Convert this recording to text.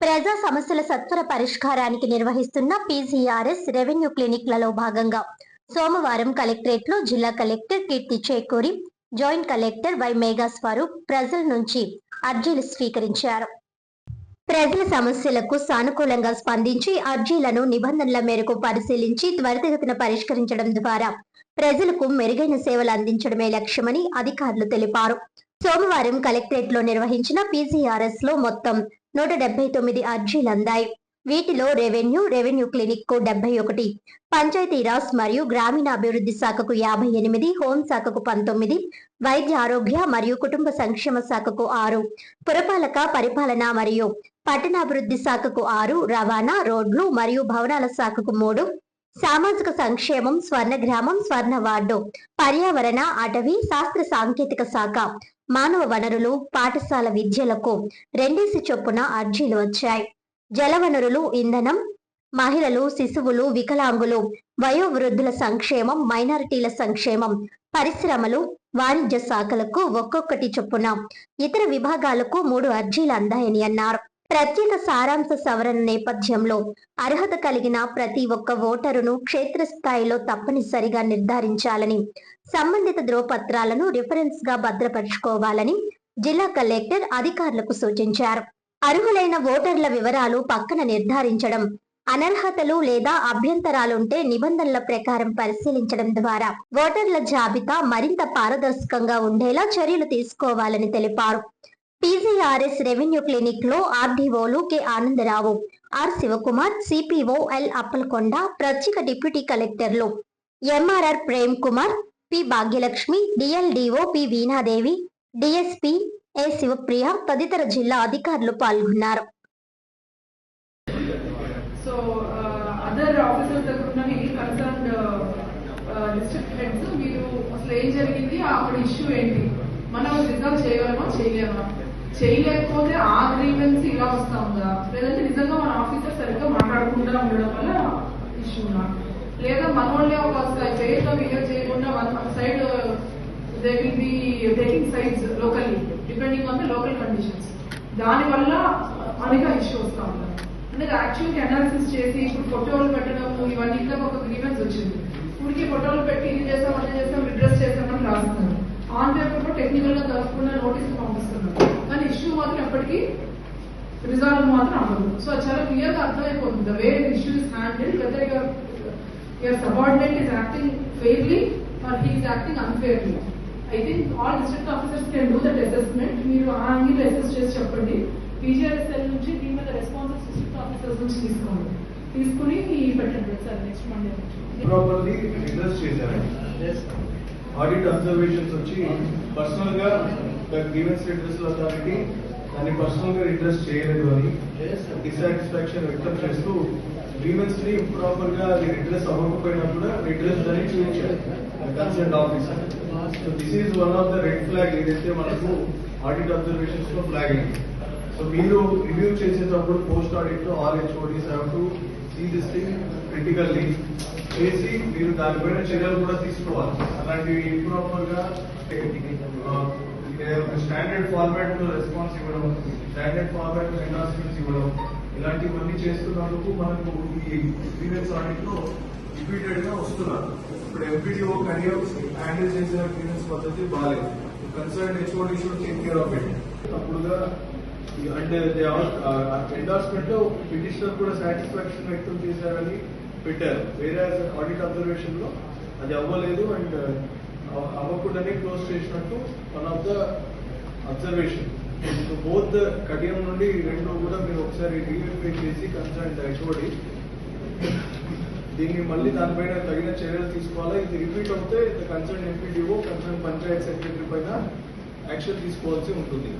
ప్రజా సమస్యల సత్వర పరిష్కారానికి నిర్వహిస్తున్న పీజీఆర్ఎస్ రెవెన్యూ క్లినిక్లలో భాగంగా సోమవారం కలెక్టరేట్లో జిల్లా collector Keerthi Chekuri, joint collector Y Megha Swaroop ప్రజల నుంచి అర్జీలు స్వీకరించారు. ప్రజల సమస్యలకు సానుకూలంగా స్పందించి అర్జీలను నిబంధనల మేరకు పరిశీలించి త్వరితగతిన పరిష్కరించడం ద్వారా ప్రజలకు మెరుగైన సేవలు అందించడమే లక్ష్యమని అధికారులు తెలిపారు. సోమవారం కలెక్టరేట్లో నిర్వహించిన పీజీఆర్ఎస్ లో మొత్తం 179 అర్జీలు అందాయి. వీటిలో రెవెన్యూ క్లినిక్ కు 71, పంచాయతీరాజ్ మరియు గ్రామీణాభివృద్ధి శాఖకు 58, హోంశాఖకు 19, వైద్య ఆరోగ్య మరియు కుటుంబ సంక్షేమ శాఖకు 6, పురపాలక పరిపాలన మరియు పట్టణాభివృద్ధి శాఖకు 6, రవాణా, రోడ్లు మరియు భవనాల శాఖకు 3, సామాజిక సంక్షేమం, స్వర్ణ గ్రామం, స్వర్ణ వార్డు, పర్యావరణ, అటవీ, శాస్త్ర సాంకేతిక శాఖ, మానవ వనరులు, పాఠశాల విద్యలకు 2 చొప్పున అర్జీలు వచ్చాయి. జలవనరులు, ఇంధనం, మహిళలు, శిశువులు, వికలాంగులు, వయోవృద్ధుల సంక్షేమం, మైనారిటీల సంక్షేమం, పరిశ్రమలు, వాణిజ్య శాఖలకు ఒక్కొక్కటి చొప్పున ఇతర విభాగాలకు 3 అర్జీలు అందాయని అన్నారు. ప్రత్యేక సారాంశ సవరణ నేపథ్యంలో అర్హత కలిగిన ప్రతి ఒక్క ఓటరును క్షేత్రస్థాయిలో తప్పనిసరిగా నిర్ధారించాలని, సంబంధిత ధ్రువపత్రాలను రిఫరెన్స్ గా భద్రపరుచుకోవాలని జిల్లా కలెక్టర్ అధికారులకు సూచించారు. అర్హులైన ఓటర్ల వివరాలు పక్కన నిర్ధారించడం, అనర్హతలు లేదా అభ్యంతరాలుంటే నిబంధనల ప్రకారం పరిశీలించడం ద్వారా ఓటర్ల జాబితా మరింత పారదర్శకంగా ఉండేలా చర్యలు తీసుకోవాలని తెలిపారు. పీజీఆర్ఎస్ రెవెన్యూ క్లినిక్ లో ఆర్డీఓలు K Anandarao, R Sivakumar, CPO L Appalakonda, ప్రత్యేక డిప్యూటీ కలెక్టర్లు MRR Prem Kumar, P Bhagyalakshmi, DLDO P Veenadevi, DSP A Sivapriya తదితర జిల్లా అధికారులు పాల్గొన్నారు. మనం రిజల్వ్ చేయగలమా చేయలేమా, చేయలేకపోతే ఆ గ్రీవెన్స్ ఇలా వస్తా ఉందా, లేదంటే నిజంగా మన ఆఫీసర్ సరిగ్గా మాట్లాడకుండా ఉండడం వల్ల ఇష్యూ ఉన్నా, లేదా మన వాళ్ళే ఒక పేరుతో బిహేవ్ చేయకుండా మన side they will be taking sides locally depending on the local conditions, దానివల్ల అనేక ఇష్యూ వస్తా ఉన్నారు. అంటే యాక్చువల్గా అనాలిసిస్ చేసి ఇప్పుడు ఫోటోలు పెట్టడం ఇవన్నీ ఒక గ్రీవెన్స్ వచ్చింది. ఇప్పటికి ఫోటోలు పెట్టి ఇది చేస్తాం అదే చేస్తాం రిడ్రెస్ చేస్తామని రాస్తున్నారు. ఆన్ పేపర్ కూడా టెక్నికల్ గా తప్పకుండా నోటీసులు పంపిస్తున్నారు, కానీ ఇష్యూ మాత్రం ఎప్పటికీ రిజాల్వ్ మాత్రం అవ్వదు. సో అది చాలా క్లియర్ గా అర్థమైపోతుంది the way issue is handled, whether your subordinate is acting fairly or he is acting unfairly. I think all district officers can do that assessment. మీరు ఆ యాంగిల్ అసెస్ చేసి చెప్పండి. పీజీఆర్ఎస్ఎల్ నుంచి దీని మీద రెస్పాన్సెస్ డిస్ట్రిక్ట్ ఆఫీసర్స్ నుంచి తీసుకుని పెట్టండి సార్ నెక్స్ట్ మండే నుంచి. ఆడిట్ అబ్జర్వేషన్స్ వచ్చి పర్సనల్ గా గ్రీవెన్స్ రిడ్రెస్ అథారిటీ దాన్ని పర్సనల్ గా రిడ్రెస్ చేయలేదు అని డిసాటిస్ఫాక్షన్ వ్యక్తం చేస్తూ గ్రీవెన్స్ ని ప్రాపర్ గా అది రిడ్రెస్ అవ్వకపోయినా కూడా రిడ్రెస్ అని చూపించారు concern officer. So this is one of the red flag ఏదైతే మనకు ఆడిట్ అబ్జర్వేషన్స్ లో ఫ్లాగ్ అయింది. సో మీరు రివ్యూ చేసేటప్పుడు పోస్ట్ ఆడిట్ లో all HODs have to see this thing critically చేసి మీరు దానిపైన చర్యలు కూడా తీసుకోవాలి. అలాంటివి ఇంప్రాపర్ గా స్టాండర్డ్ ఫార్మాట్ లో రెస్పాన్స్ ఇవ్వడం, స్టాండర్డ్ ఫార్మాట్ లో ఎనాలిసిస్ ఇవ్వడం, ఇలాంటివన్నీ చేస్తున్నందుకు మనకు ఈ గ్రీవెన్స్ ఆడిట్ లో రిపీటెడ్ గా వస్తున్నారు. ఇప్పుడు ఎంపీడీఓ కరియర్ హ్యాండిల్ చేసే గ్రీవెన్స్ పద్ధతి బాగాలేదు. Concern HOD should take care of it. అప్పుడుగా అంటే ఎండార్స్మెంట్ లో పిటిషనర్ కూడా సాటిస్ఫాక్షన్ వ్యక్తం చేశారని పెట్టారు. వేరే ఆడిట్ అబ్జర్వేషన్ లో అది అవ్వలేదు అండ్ అవ్వకుండానే క్లోజ్ చేసినట్టు one of the observation. Both Kadiyam నుండి రెండు కూడా మీరు ఒకసారి రీవెరిఫై చేసి కన్సర్న్ హెచ్ఓడి దీన్ని మళ్ళీ దానిపైన తగిన చర్యలు తీసుకోవాలా. ఇది రిపీట్ అవుతే concern MPDO, concern Panchayat secretary పైన యాక్షన్ తీసుకోవాల్సి ఉంటుంది.